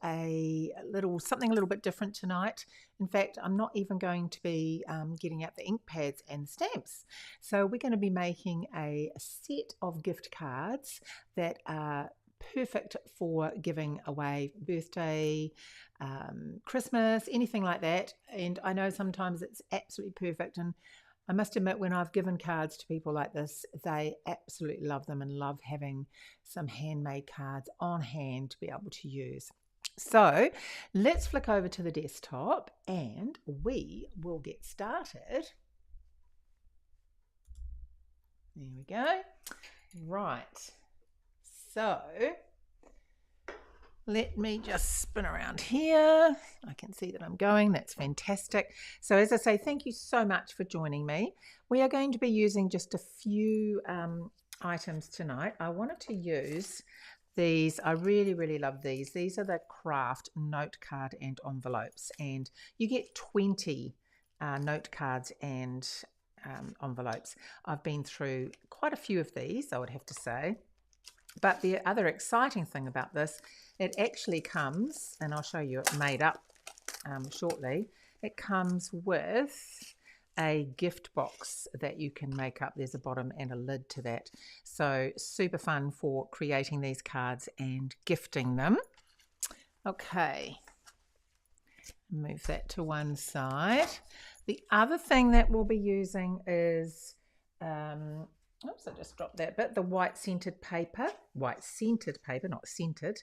something a little bit different tonight. In fact, I'm not even going to be getting out the ink pads and stamps. So we're going to be making a set of gift cards that are perfect for giving away birthday, Christmas, anything like that. And I know sometimes it's absolutely perfect, and I must admit, when I've given cards to people like this, they absolutely love them and love having some handmade cards on hand to be able to use. So let's flick over to the desktop and we will get started. There we go. Right. So let me just spin around here. I can see that I'm going. That's fantastic. So as I say, thank you so much for joining me. We are going to be using just a few items tonight. I wanted to use these. I really love these. These are the Kraft Note card and envelopes, and you get 20 note cards and envelopes. I've been through quite a few of these, I would have to say. But the other exciting thing about this, it actually comes, and I'll show you it made up shortly, it comes with a gift box that you can make up. There's a bottom and a lid to that. So super fun for creating these cards and gifting them. Okay, move that to one side. The other thing that we'll be using is oops, I just dropped that bit. The white scented paper, not scented,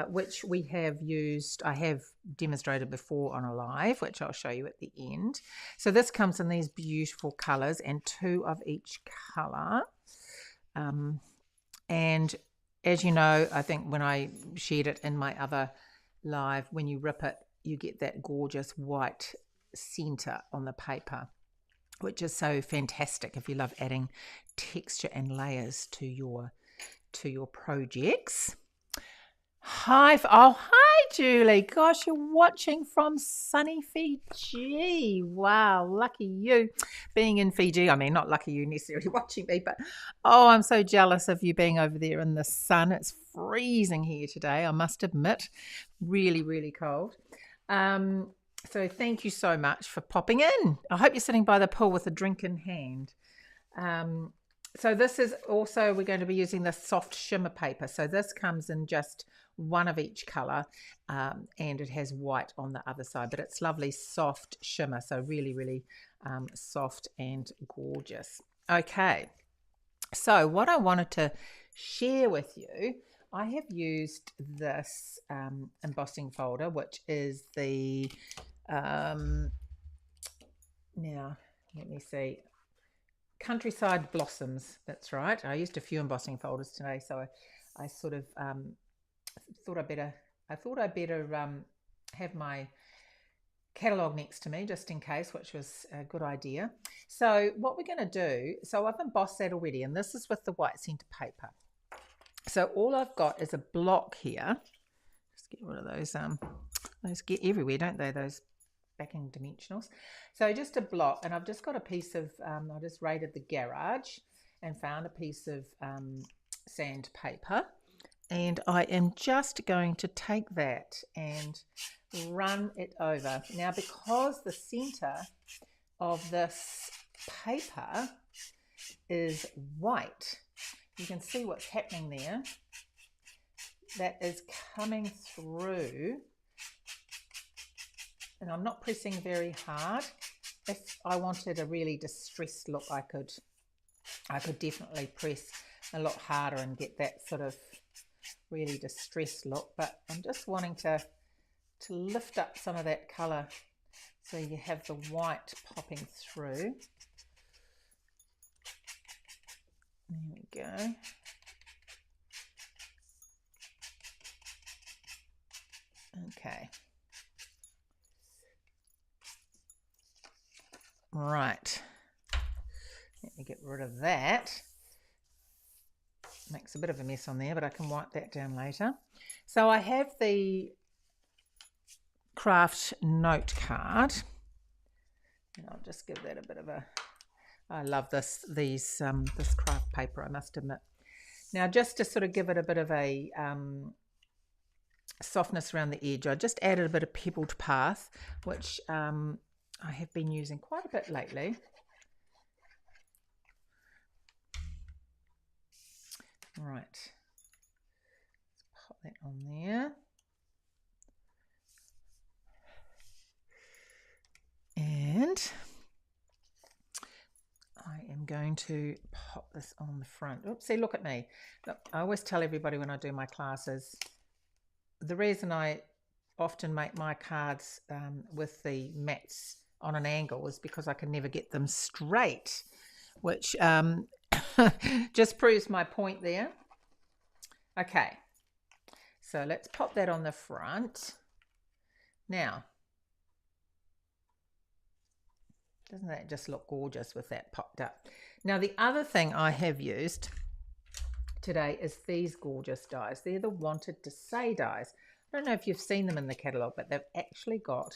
which we have used, I have demonstrated before on a live, which I'll show you at the end. So this comes in these beautiful colours, and 2 of each colour. And as you know, I think when I shared it in my other live, when you rip it, you get that gorgeous white centre on the paper, which is so fantastic if you love adding texture and layers to your projects. Hi, Julie. Gosh, you're watching from sunny Fiji. Wow, lucky you being in Fiji. I mean, not lucky you necessarily watching me, but oh, I'm so jealous of you being over there in the sun. It's freezing here today, I must admit. Really cold. So thank you so much for popping in. I hope you're sitting by the pool with a drink in hand. So this is also, we're going to be using the soft shimmer paper. So this comes in just 1 of each colour, and it has white on the other side, but it's lovely soft shimmer. So really soft and gorgeous. Okay, so what I wanted to share with you, I have used this embossing folder, which is the now let me see, Countryside Blossoms. That's right. I used a few embossing folders today, so I sort of thought I better have my catalogue next to me just in case, which was a good idea. So what we're going to do, so I've embossed that already, and this is with the white centre paper. So all I've got is a block here. Just get rid of those get everywhere, don't they, those backing dimensionals. So just a block, and I've just got a piece of I just raided the garage and found a piece of sandpaper, and I am just going to take that and run it over. Now, because the center of this paper is white, you can see what's happening there. That is coming through, and I'm not pressing very hard. If I wanted a really distressed look, I could definitely press a lot harder and get that sort of really distressed look, but I'm just wanting to lift up some of that colour so you have the white popping through. There we go. Okay. Right. Let me get rid of that. Makes a bit of a mess on there, but I can wipe that down later. So I have the Kraft Note card, and I'll just give that a bit of a, I love this craft paper, I must admit. Now, just to sort of give it a bit of a softness around the edge. I just added a bit of pebbled path, which I have been using quite a bit lately. Right, let's pop that on there. And I am going to pop this on the front. Oops, see, look at me. Look, I always tell everybody when I do my classes, the reason I often make my cards with the mats on an angle is because I can never get them straight, which just proves my point there. Okay, so let's pop that on the front. Now, doesn't that just look gorgeous with that popped up? Now, the other thing I have used today is these gorgeous dies. They're the Wanted to Say dies. I don't know if you've seen them in the catalogue, but they've actually got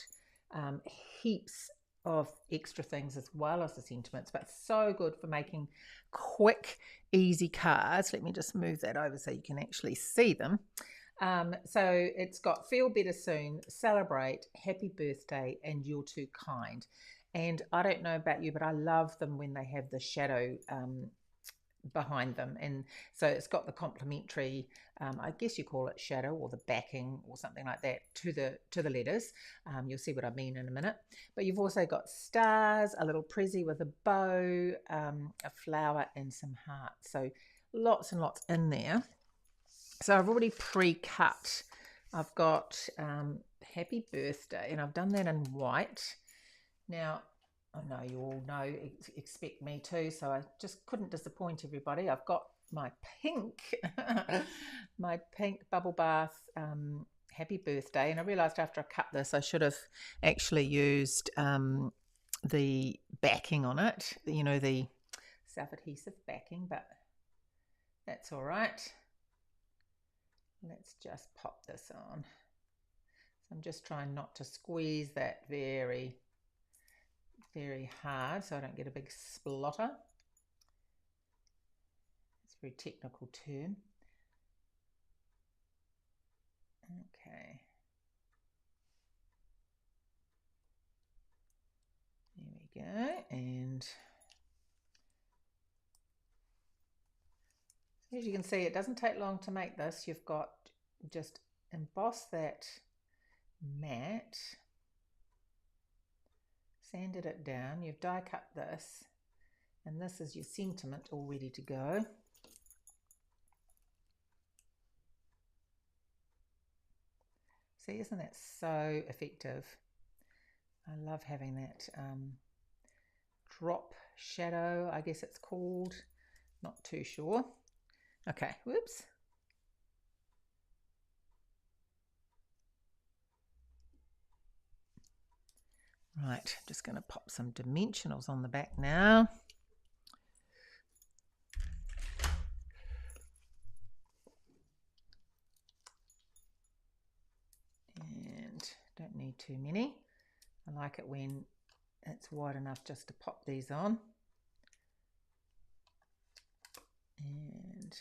heaps of extra things as well as the sentiments, but so good for making quick, easy cards. Let me just move that over so you can actually see them. So it's got Feel Better Soon, Celebrate, Happy Birthday, and You're Too Kind. And I don't know about you, but I love them when they have the shadow behind them. And so it's got the complementary, I guess you call it shadow or the backing or something like that to the letters. You'll see what I mean in a minute. But you've also got stars, a little prezi with a bow, a flower, and some hearts. So lots and lots in there. So I've already pre-cut. I've got Happy Birthday, and I've done that in white. Now, I know you all know, expect me to, so I just couldn't disappoint everybody. I've got my pink, my pink bubble bath Happy Birthday, and I realised after I cut this I should have actually used the backing on it, you know, the self-adhesive backing, but that's all right. Let's just pop this on. So I'm just trying not to squeeze that very hard so I don't get a big splotter. It's a very technical term. Okay. There we go. And as you can see, it doesn't take long to make this. You've got just emboss that mat, sanded it down, you've die cut this, and this is your sentiment all ready to go. See, isn't that so effective? I love having that drop shadow, I guess it's called, not too sure. Okay, whoops. Right, just going to pop some dimensionals on the back now. And don't need too many. I like it when it's wide enough just to pop these on. And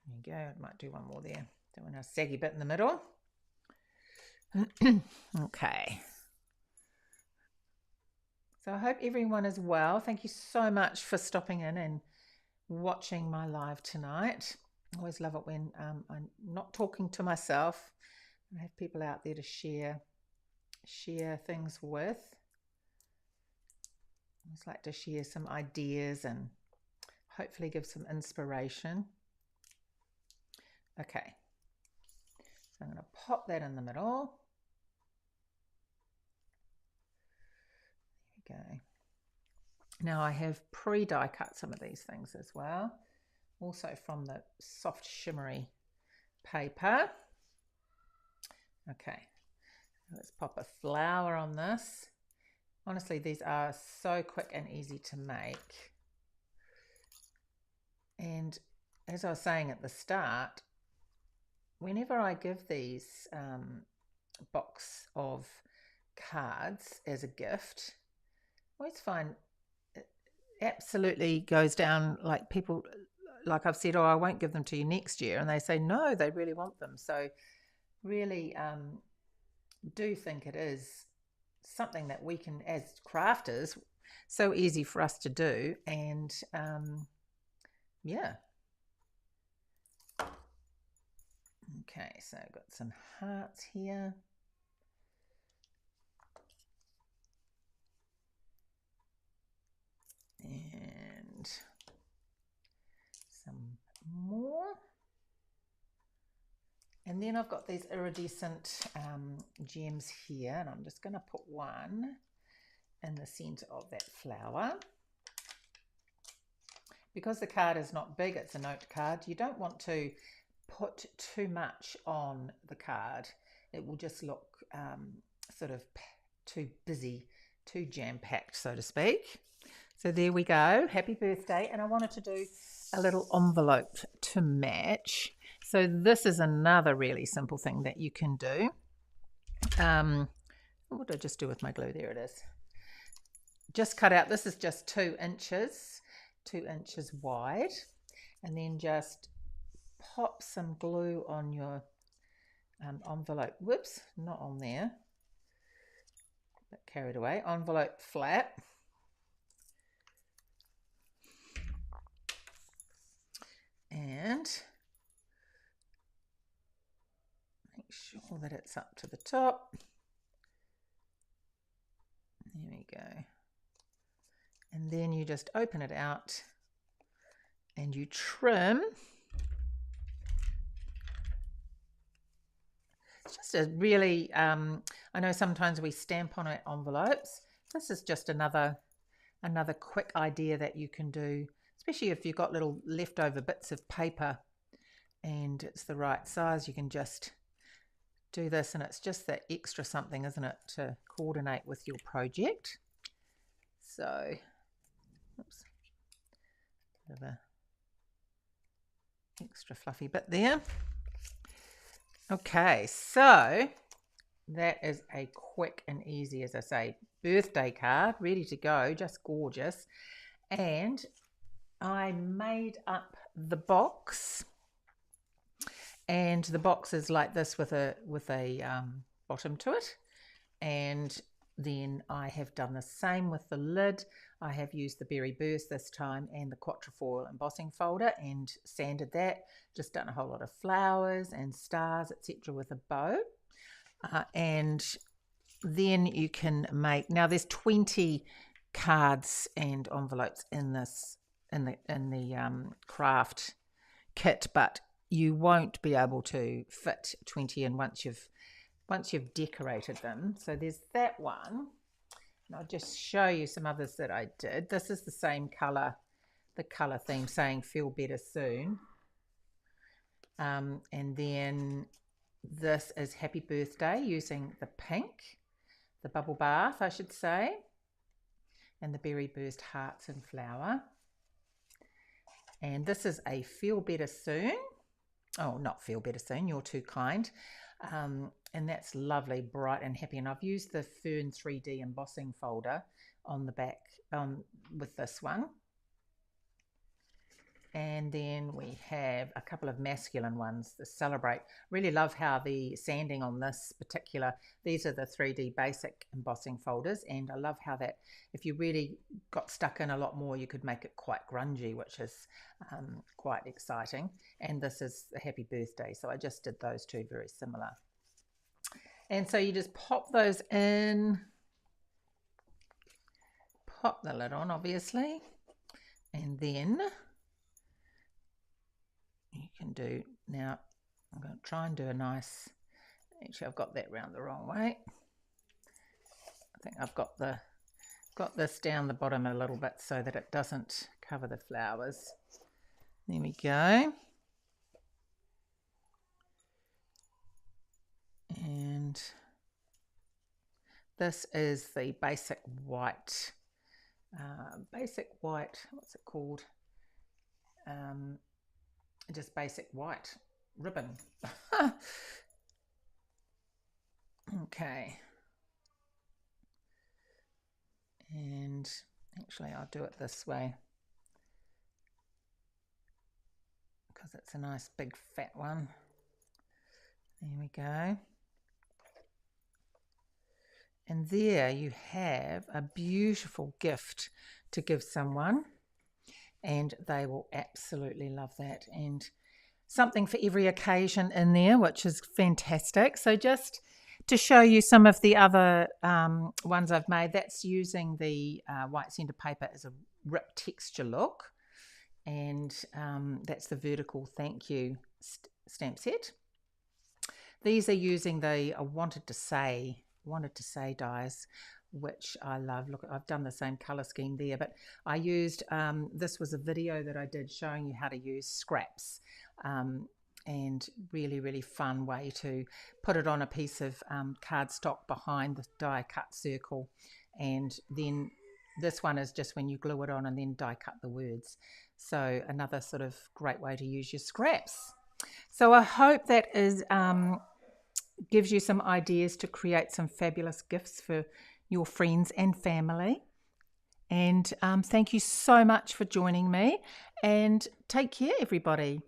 there you go. I might do one more there. Don't want a saggy bit in the middle. Okay. So I hope everyone is well. Thank you so much for stopping in and watching my live tonight. I always love it when I'm not talking to myself. I have people out there to share things with. I just like to share some ideas and hopefully give some inspiration. Okay, so I'm going to pop that in the middle. There we go. Now I have pre-die cut some of these things as well, also from the soft shimmery paper. Okay, let's pop a flower on this. Honestly, these are so quick and easy to make. And as I was saying at the start, whenever I give these box of cards as a gift, I always find absolutely goes down, like people, like I've said, oh, I won't give them to you next year, and they say no, they really want them. So really do think it is something that we can, as crafters, so easy for us to do. And yeah. Okay, so I've got some hearts here. And some more. And then I've got these iridescent gems here, and I'm just going to put one in the center of that flower. Because the card is not big, it's a note card, you don't want to put too much on the card. It will just look sort of too busy, too jam-packed, so to speak. So there we go, happy birthday. And I wanted to do a little envelope to match. So this is another really simple thing that you can do. What did I just do with my glue? There it is. Just cut out, this is just 2 inches wide, and then just pop some glue on your envelope. Whoops, not on there, but carried away. Envelope flap. And make sure that it's up to the top. There we go. And then you just open it out and you trim. It's just a really, I know sometimes we stamp on our envelopes. This is just another quick idea that you can do, especially if you've got little leftover bits of paper and it's the right size. You can just do this, and it's just that extra something, isn't it, to coordinate with your project. So, oops, bit of a extra fluffy bit there. Okay, so that is a quick and easy, as I say, birthday card, ready to go, just gorgeous. And I made up the box, and the box is like this with a bottom to it. And then I have done the same with the lid. I have used the Berry Burst this time and the Quatrefoil embossing folder and sanded that. Just done a whole lot of flowers and stars, etc. with a bow. And then you can make, now there's 20 cards and envelopes in this, in the craft kit, but you won't be able to fit 20 in once you've decorated them. So there's that one. And I'll just show you some others that I did. This is the same color, the color theme saying feel better soon. And then this is happy birthday using the pink, the bubble bath, I should say, and the Berry Burst hearts and flower. And this is a feel better soon. Oh, not feel better soon, you're too kind. And that's lovely, bright and happy. And I've used the Fern 3D embossing folder on the back with this one. And then we have a couple of masculine ones, the Celebrate. Really love how the sanding on this particular, these are the 3D basic embossing folders, and I love how that, if you really got stuck in a lot more, you could make it quite grungy, which is quite exciting. And this is a happy birthday, so I just did those two very similar. And so you just pop those in, pop the lid on obviously, and then you can do, now I'm going to try and do a nice, actually I've got that round the wrong way. I think I've got this down the bottom a little bit so that it doesn't cover the flowers. There we go. And this is the basic white, what's it called? Just basic white ribbon. Okay. And Actually, I'll do it this way because it's a nice big fat one. There we go. And there you have a beautiful gift to give someone, and they will absolutely love that. And something for every occasion in there, which is fantastic. So just to show you some of the other ones I've made, that's using the white centre paper as a rip texture look. And that's the vertical thank you stamp set. These are using the I wanted to say dies, which I love. Look, I've done the same colour scheme there, but I used, this was a video that I did showing you how to use scraps, and really fun way to put it on a piece of cardstock behind the die cut circle. And then this one is just when you glue it on and then die cut the words. So another sort of great way to use your scraps. So I hope that is gives you some ideas to create some fabulous gifts for your friends and family. And thank you so much for joining me, and take care, everybody.